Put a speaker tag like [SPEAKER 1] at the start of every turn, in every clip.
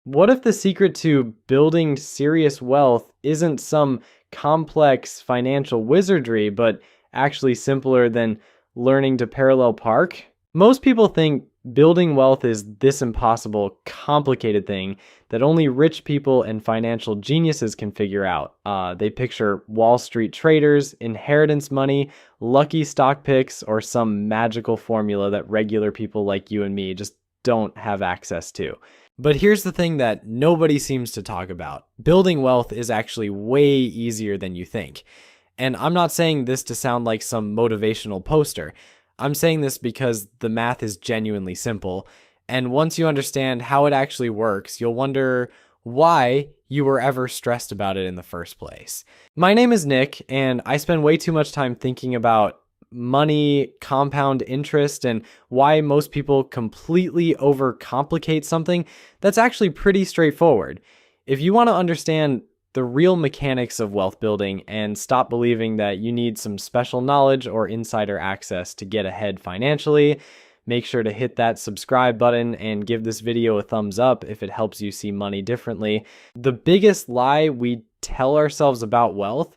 [SPEAKER 1] What if the secret to building serious wealth isn't some complex financial wizardry, but actually simpler than learning to parallel park? Most people think building wealth is this impossible, complicated thing that only rich people and financial geniuses can figure out. They picture Wall Street traders, inheritance money, lucky stock picks, or some magical formula that regular people like you and me just don't have access to. But here's the thing that nobody seems to talk about. Building wealth is actually way easier than you think. And I'm not saying this to sound like some motivational poster. I'm saying this because the math is genuinely simple. And once you understand how it actually works, you'll wonder why you were ever stressed about it in the first place. My name is Nick, and I spend way too much time thinking about money, compound interest, and why most people completely overcomplicate something that's actually pretty straightforward. If you want to understand the real mechanics of wealth building and stop believing that you need some special knowledge or insider access to get ahead financially, make sure to hit that subscribe button and give this video a thumbs up if it helps you see money differently. The biggest lie we tell ourselves about wealth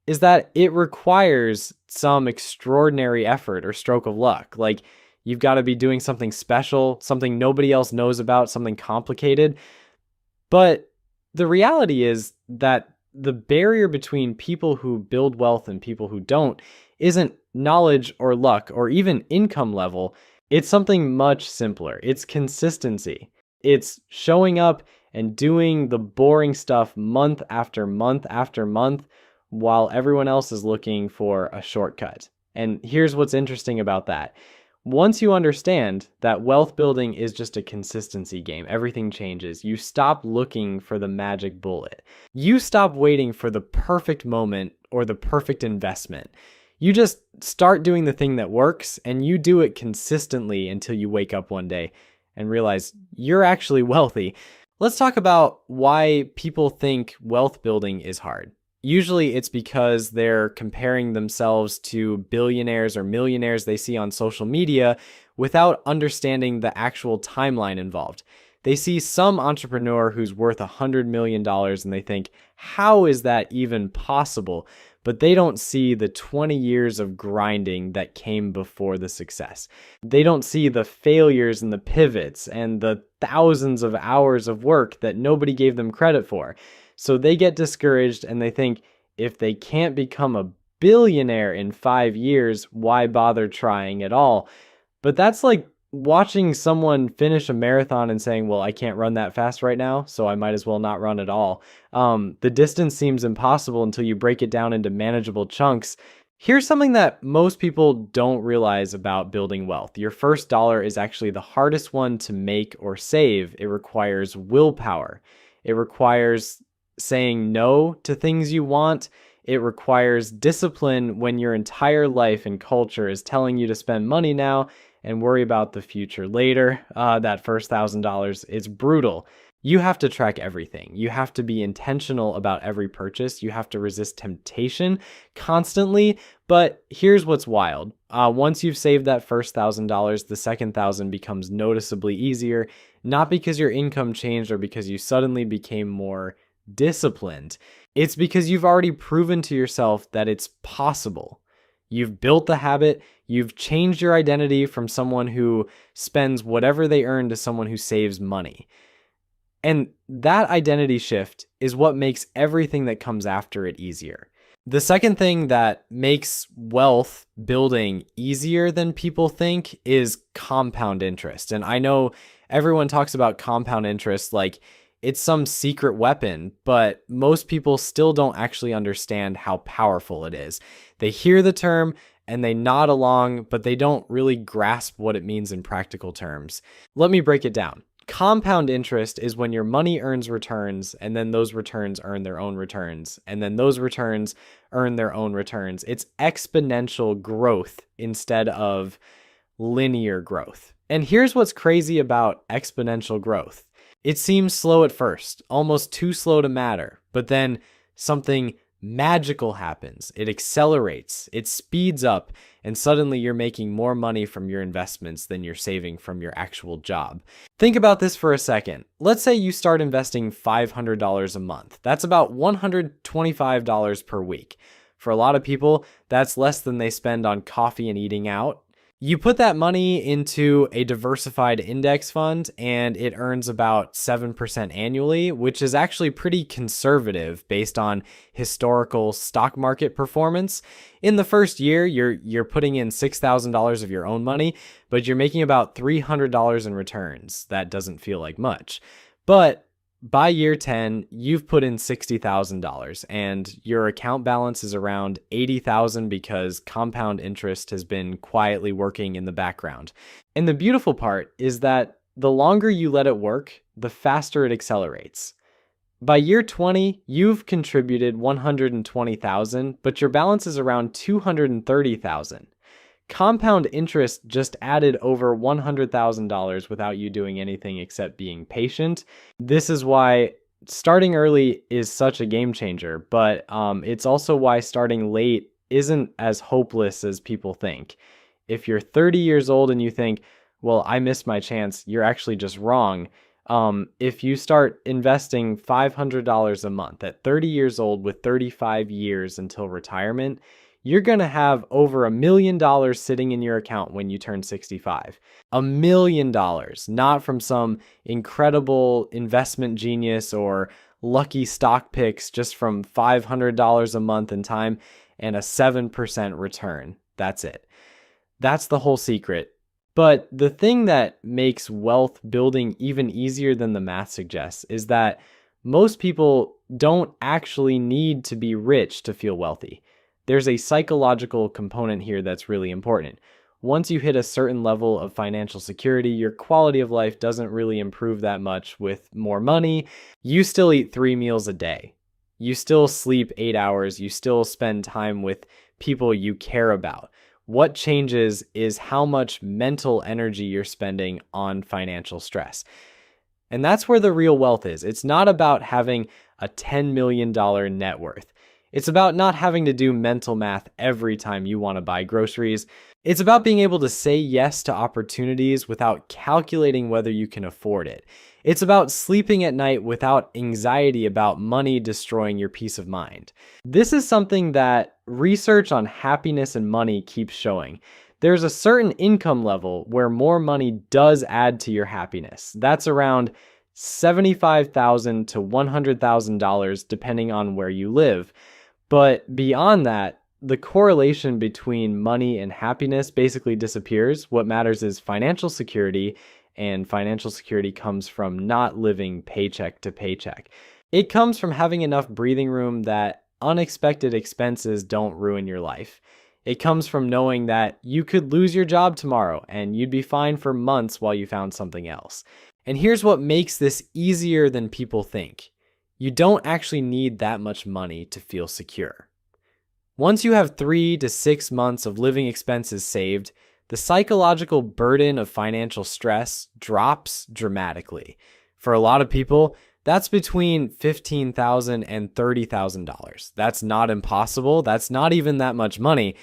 [SPEAKER 1] is that it requires some extraordinary effort or stroke of luck. Like, you've got to be doing something special, something nobody else knows about, something complicated. But the reality is that the barrier between people who build wealth and people who don't isn't knowledge or luck or even income level. It's something much simpler. It's consistency. It's showing up and doing the boring stuff month after month after month while everyone else is looking for a shortcut. And here's what's interesting about that. Once you understand that wealth building is just a consistency game, everything changes. You stop looking for the magic bullet. You stop waiting for the perfect moment or the perfect investment. You just start doing the thing that works, and you do it consistently until you wake up one day and realize you're actually wealthy. Let's talk about why people think wealth building is hard. Usually it's because they're comparing themselves to billionaires or millionaires they see on social media without understanding the actual timeline involved. They see some entrepreneur who's worth $100 million and they think, how is that even possible? But they don't see the 20 years of grinding that came before the success. They don't see the failures and the pivots and the thousands of hours of work that nobody gave them credit for. So they get discouraged and they think if they can't become a billionaire in 5 years, why bother trying at all? But that's like watching someone finish a marathon and saying, well, I can't run that fast right now, so I might as well not run at all. The distance seems impossible until you break it down into manageable chunks. Here's something that most people don't realize about building wealth. Your first dollar is actually the hardest one to make or save. It requires willpower. It requires saying no to things you want. It requires discipline when your entire life and culture is telling you to spend money now and worry about the future later. That first $1,000 is brutal. You have to track everything. You have to be intentional about every purchase. You have to resist temptation constantly. But here's what's wild. Once you've saved that first $1,000, the second 1,000 becomes noticeably easier, not because your income changed or because you suddenly became more disciplined. It's because you've already proven to yourself that it's possible. You've built the habit. You've changed your identity from someone who spends whatever they earn to someone who saves money. And that identity shift is what makes everything that comes after it easier. The second thing that makes wealth building easier than people think is compound interest. And I know everyone talks about compound interest like it's some secret weapon, but most people still don't actually understand how powerful it is. They hear the term and they nod along, but they don't really grasp what it means in practical terms. Let me break it down. Compound interest is when your money earns returns, and then those returns earn their own returns, and then those returns earn their own returns. It's exponential growth instead of linear growth. And here's what's crazy about exponential growth. It seems slow at first, almost too slow to matter, but then something magical happens. It accelerates, it speeds up, and suddenly you're making more money from your investments than you're saving from your actual job. Think about this for a second. Let's say you start investing $500 a month. That's about $125 per week. For a lot of people, that's less than they spend on coffee and eating out. You put that money into a diversified index fund and it earns about 7% annually, which is actually pretty conservative based on historical stock market performance. In the first year, you're putting in $6,000 of your own money, but you're making about $300 in returns. That doesn't feel like much. But by year 10, you've put in $60,000 and your account balance is around $80,000 because compound interest has been quietly working in the background. And the beautiful part is that the longer you let it work, the faster it accelerates. By year 20, you've contributed $120,000, but your balance is around $230,000. Compound interest just added over $100,000 without you doing anything except being patient. This is why starting early is such a game changer, but it's also why starting late isn't as hopeless as people think. If you're 30 years old and you think, well, I missed my chance, you're actually just wrong. If you start investing $500 a month at 30 years old with 35 years until retirement, you're going to have over $1 million sitting in your account when you turn 65. $1 million, not from some incredible investment genius or lucky stock picks, just from $500 a month in time and a 7% return. That's it. That's the whole secret. But the thing that makes wealth building even easier than the math suggests is that most people don't actually need to be rich to feel wealthy. There's a psychological component here that's really important. Once you hit a certain level of financial security, your quality of life doesn't really improve that much with more money. You still eat 3 meals a day. You still sleep 8 hours. You still spend time with people you care about. What changes is how much mental energy you're spending on financial stress. And that's where the real wealth is. It's not about having a $10 million net worth. It's about not having to do mental math every time you want to buy groceries. It's about being able to say yes to opportunities without calculating whether you can afford it. It's about sleeping at night without anxiety about money destroying your peace of mind. This is something that research on happiness and money keeps showing. There's a certain income level where more money does add to your happiness. That's around $75,000 to $100,000 depending on where you live. But beyond that, the correlation between money and happiness basically disappears. What matters is financial security, and financial security comes from not living paycheck to paycheck. It comes from having enough breathing room that unexpected expenses don't ruin your life. It comes from knowing that you could lose your job tomorrow and you'd be fine for months while you found something else. And here's what makes this easier than people think. You don't actually need that much money to feel secure. Once you have 3 to 6 months of living expenses saved, the psychological burden of financial stress drops dramatically. For a lot of people, that's between $15,000 and $30,000. That's not impossible. That's not even that much money,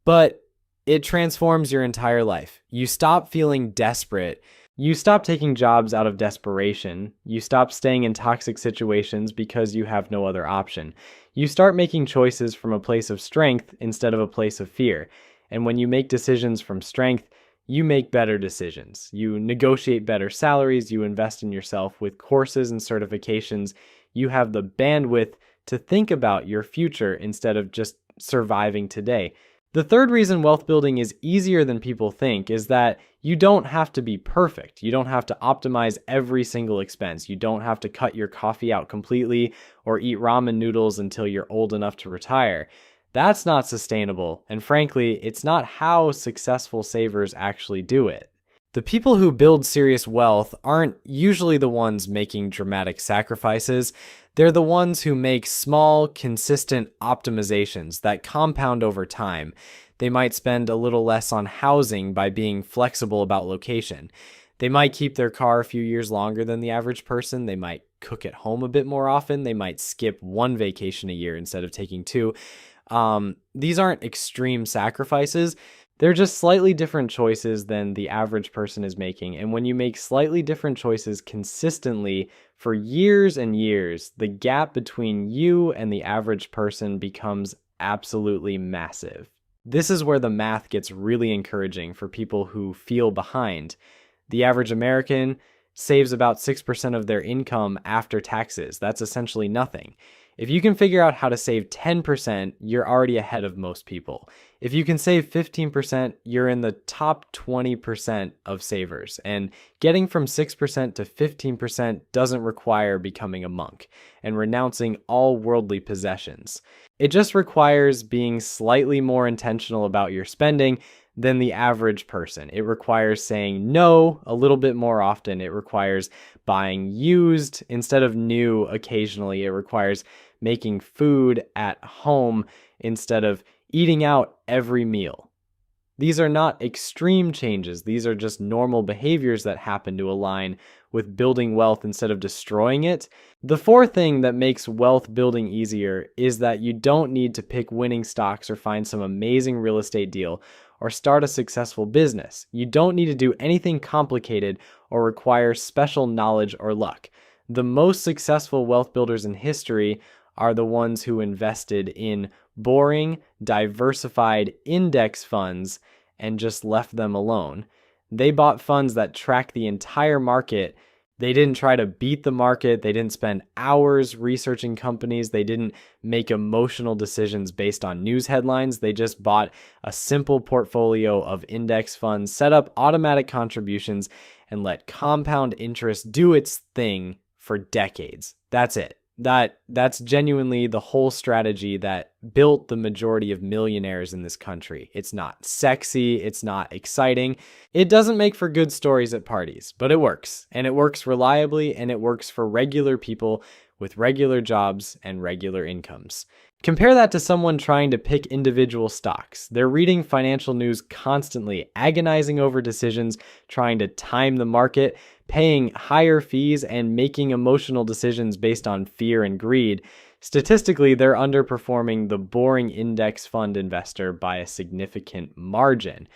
[SPEAKER 1] but it transforms your entire life. You stop feeling desperate. You stop taking jobs out of desperation. You stop staying in toxic situations because you have no other option. You start making choices from a place of strength instead of a place of fear. And when you make decisions from strength, you make better decisions. You negotiate better salaries. You invest in yourself with courses and certifications. You have the bandwidth to think about your future instead of just surviving today. The third reason wealth building is easier than people think is that you don't have to be perfect. You don't have to optimize every single expense. You don't have to cut your coffee out completely or eat ramen noodles until you're old enough to retire. That's not sustainable, and frankly, it's not how successful savers actually do it. The people who build serious wealth aren't usually the ones making dramatic sacrifices. They're the ones who make small, consistent optimizations that compound over time. They might spend a little less on housing by being flexible about location. They might keep their car a few years longer than the average person. They might cook at home a bit more often. They might skip one vacation a year instead of taking two. These aren't extreme sacrifices. They're just slightly different choices than the average person is making. And when you make slightly different choices consistently for years and years, the gap between you and the average person becomes absolutely massive. This is where the math gets really encouraging for people who feel behind. The average American saves about 6% of their income after taxes. That's essentially nothing. If you can figure out how to save 10%, you're already ahead of most people. If you can save 15%, you're in the top 20% of savers. And getting from 6% to 15% doesn't require becoming a monk and renouncing all worldly possessions. It just requires being slightly more intentional about your spending than the average person. It requires saying no a little bit more often. It requires buying used instead of new occasionally. It requires making food at home instead of eating out every meal. These are not extreme changes. These are just normal behaviors that happen to align with building wealth instead of destroying it. The fourth thing that makes wealth building easier is that you don't need to pick winning stocks or find some amazing real estate deal or start a successful business. You don't need to do anything complicated or require special knowledge or luck. The most successful wealth builders in history are the ones who invested in boring, diversified index funds and just left them alone. They bought funds that track the entire market. They didn't try to beat the market. They didn't spend hours researching companies. They didn't make emotional decisions based on news headlines. They just bought a simple portfolio of index funds, set up automatic contributions, and let compound interest do its thing for decades. That's it. That's genuinely the whole strategy that built the majority of millionaires in this country. It's not sexy, it's not exciting. It doesn't make for good stories at parties, but it works. And it works reliably, and it works for regular people with regular jobs and regular incomes. Compare that to someone trying to pick individual stocks. They're reading financial news constantly, agonizing over decisions, trying to time the market, paying higher fees, and making emotional decisions based on fear and greed. Statistically, they're underperforming the boring index fund investor by a significant margin.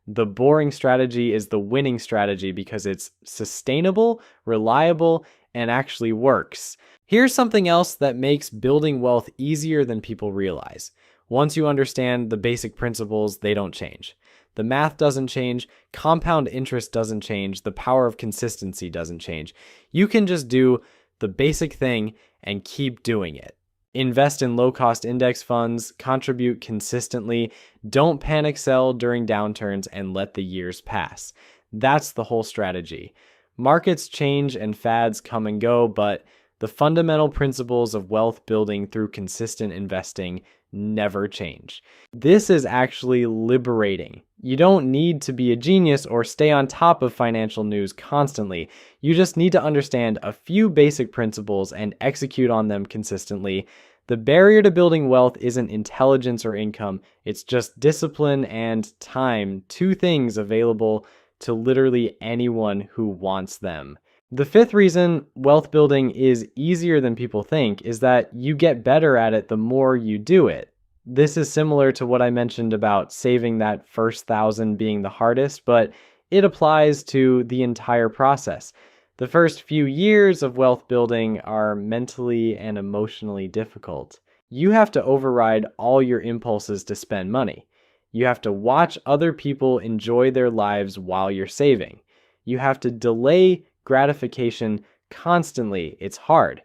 [SPEAKER 1] The boring strategy is the winning strategy because it's sustainable, reliable, and actually works. Here's something else that makes building wealth easier than people realize. Once you understand the basic principles, they don't change. The math doesn't change, compound interest doesn't change, the power of consistency doesn't change. You can just do the basic thing and keep doing it. Invest in low-cost index funds, contribute consistently, don't panic sell during downturns, and let the years pass. That's the whole strategy. Markets change and fads come and go, but the fundamental principles of wealth building through consistent investing never change. This is actually liberating. You don't need to be a genius or stay on top of financial news constantly. You just need to understand a few basic principles and execute on them consistently. The barrier to building wealth isn't intelligence or income. It's just discipline and time, two things available to literally anyone who wants them. The fifth reason wealth building is easier than people think is that you get better at it the more you do it. This is similar to what I mentioned about saving that first 1,000 being the hardest, but it applies to the entire process. The first few years of wealth building are mentally and emotionally difficult. You have to override all your impulses to spend money. You have to watch other people enjoy their lives while you're saving. You have to delay gratification constantly. It's hard.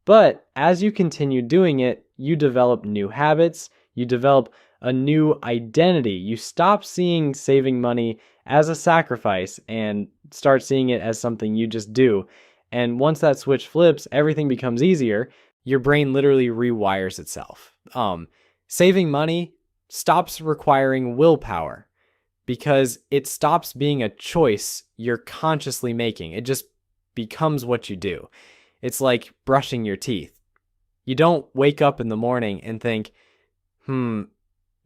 [SPEAKER 1] But as you continue doing it, you develop new habits, you develop a new identity. You stop seeing saving money as a sacrifice and start seeing it as something you just do. And once that switch flips, everything becomes easier. Your brain literally rewires itself. Saving money stops requiring willpower because it stops being a choice you're consciously making. It just becomes what you do. It's like brushing your teeth. You don't wake up in the morning and think,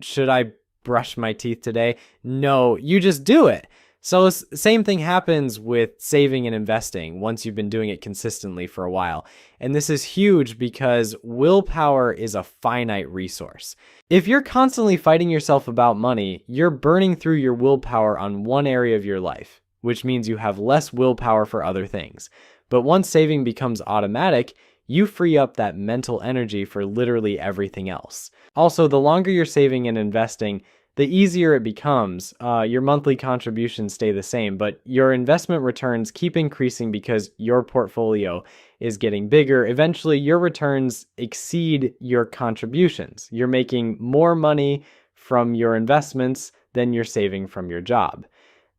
[SPEAKER 1] should I brush my teeth today? No, you just do it. So same thing happens with saving and investing once you've been doing it consistently for a while. And this is huge because willpower is a finite resource. If you're constantly fighting yourself about money, you're burning through your willpower on one area of your life, which means you have less willpower for other things. But once saving becomes automatic, you free up that mental energy for literally everything else. Also, the longer you're saving and investing, the easier it becomes. Your monthly contributions stay the same, but your investment returns keep increasing because your portfolio is getting bigger. Eventually, your returns exceed your contributions. You're making more money from your investments than you're saving from your job.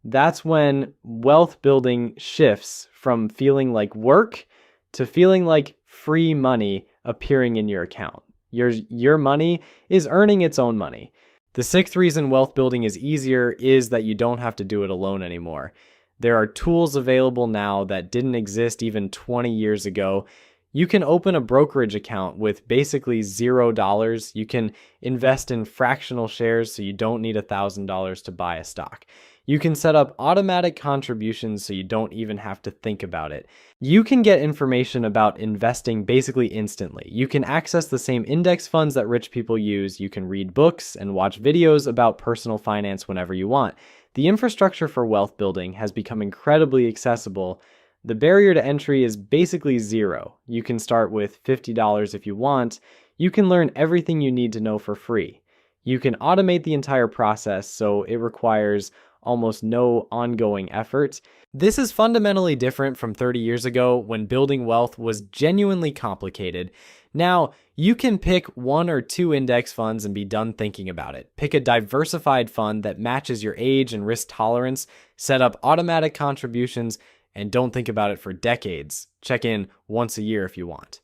[SPEAKER 1] That's when wealth building shifts from feeling like work to feeling like free money appearing in your account. Your money is earning its own money. The sixth reason wealth building is easier is that you don't have to do it alone anymore. There are tools available now that didn't exist even 20 years ago. You can open a brokerage account with basically $0. You can invest in fractional shares so you don't need $1,000 to buy a stock. You can set up automatic contributions so you don't even have to think about it. You can get information about investing basically instantly. You can access the same index funds that rich people use. You can read books and watch videos about personal finance whenever you want. The infrastructure for wealth building has become incredibly accessible. The barrier to entry is basically zero. You can start with $50 if you want. You can learn everything you need to know for free. You can automate the entire process, so it requires almost no ongoing effort. This is fundamentally different from 30 years ago when building wealth was genuinely complicated. Now, you can pick one or two index funds and be done thinking about it. Pick a diversified fund that matches your age and risk tolerance, set up automatic contributions, and don't think about it for decades. Check in once a year if you want.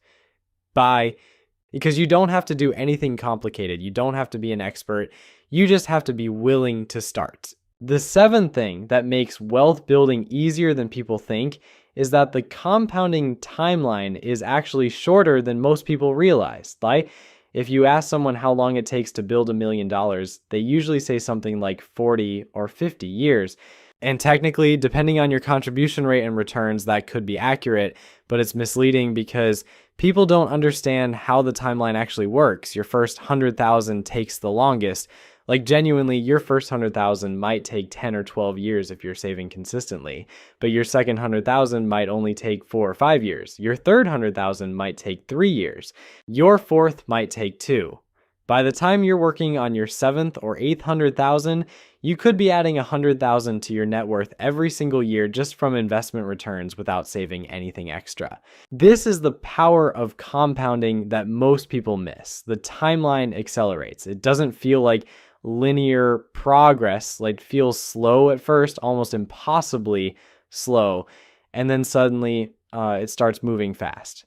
[SPEAKER 1] Bye. Because you don't have to do anything complicated. You don't have to be an expert. You just have to be willing to start. The seventh thing that makes wealth building easier than people think is that the compounding timeline is actually shorter than most people realize. Like, if you ask someone how long it takes to build $1 million, they usually say something like 40 or 50 years. And technically, depending on your contribution rate and returns, that could be accurate, but it's misleading because people don't understand how the timeline actually works. Your first 100,000 takes the longest. Like genuinely, your first 100,000 might take 10 or 12 years if you're saving consistently, but your second 100,000 might only take 4 or 5 years. Your third 100,000 might take 3 years. Your fourth might take 2. By the time you're working on your seventh or eighth 100,000, you could be adding 100,000 to your net worth every single year just from investment returns without saving anything extra. This is the power of compounding that most people miss. The timeline accelerates. It doesn't feel like linear progress, like feels slow at first, almost impossibly slow, and then suddenly it starts moving fast.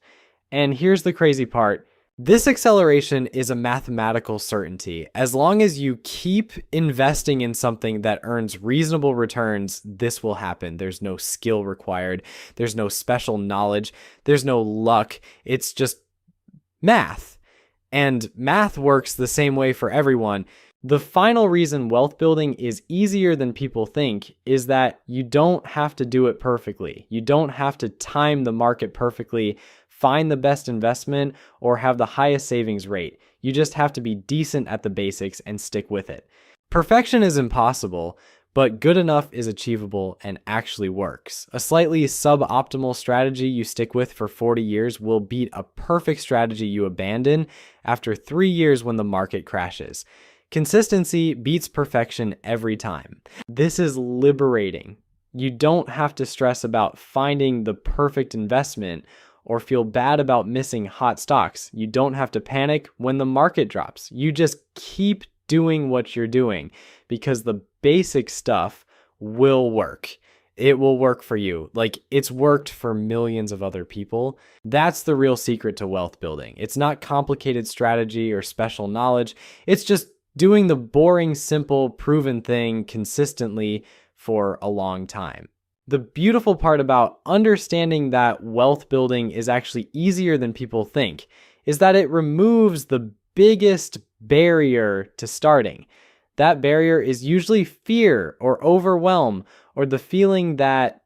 [SPEAKER 1] And here's the crazy part. This acceleration is a mathematical certainty. As long as you keep investing in something that earns reasonable returns, this will happen. There's no skill required. There's no special knowledge. There's no luck. It's just math. And math works the same way for everyone. The final reason wealth building is easier than people think is that you don't have to do it perfectly. You don't have to time the market perfectly, find the best investment, or have the highest savings rate. You just have to be decent at the basics and stick with it. Perfection is impossible, but good enough is achievable and actually works. A slightly suboptimal strategy you stick with for 40 years will beat a perfect strategy you abandon after 3 years when the market crashes. Consistency beats perfection every time. This is liberating. You don't have to stress about finding the perfect investment or feel bad about missing hot stocks. You don't have to panic when the market drops. You just keep doing what you're doing because the basic stuff will work. It will work for you. Like it's worked for millions of other people. That's the real secret to wealth building. It's not complicated strategy or special knowledge. It's just doing the boring, simple, proven thing consistently for a long time. The beautiful part about understanding that wealth building is actually easier than people think is that it removes the biggest barrier to starting. That barrier is usually fear or overwhelm or the feeling that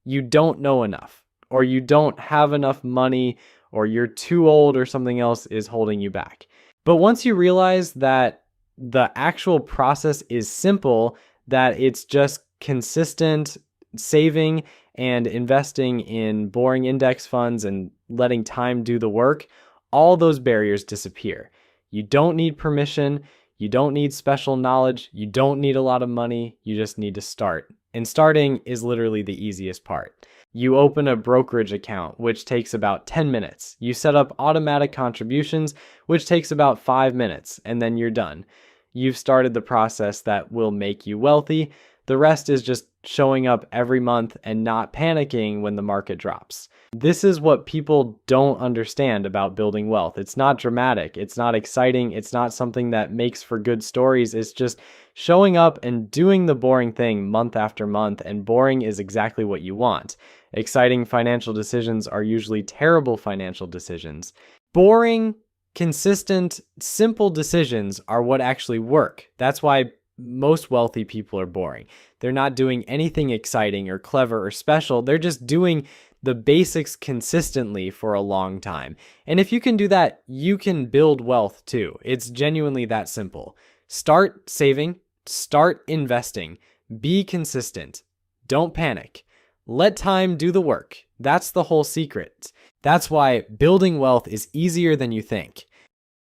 [SPEAKER 1] you don't know enough or you don't have enough money or you're too old or something else is holding you back. But once you realize that the actual process is simple, that it's just consistent saving and investing in boring index funds and letting time do the work, all those barriers disappear. You don't need permission. You don't need special knowledge. You don't need a lot of money. You just need to start. And starting is literally the easiest part. You open a brokerage account, which takes about 10 minutes. You set up automatic contributions, which takes about 5 minutes, and then you're done. You've started the process that will make you wealthy. The rest is just showing up every month and not panicking when the market drops. This is what people don't understand about building wealth. It's not dramatic. It's not exciting. It's not something that makes for good stories. It's just showing up and doing the boring thing month after month, and boring is exactly what you want. Exciting financial decisions are usually terrible financial decisions. Boring, consistent, simple decisions are what actually work. That's why most wealthy people are boring. They're not doing anything exciting or clever or special. They're just doing the basics consistently for a long time. And if you can do that, you can build wealth too. It's genuinely that simple. Start saving, start investing, be consistent. Don't panic. Let time do the work. That's the whole secret. That's why building wealth is easier than you think.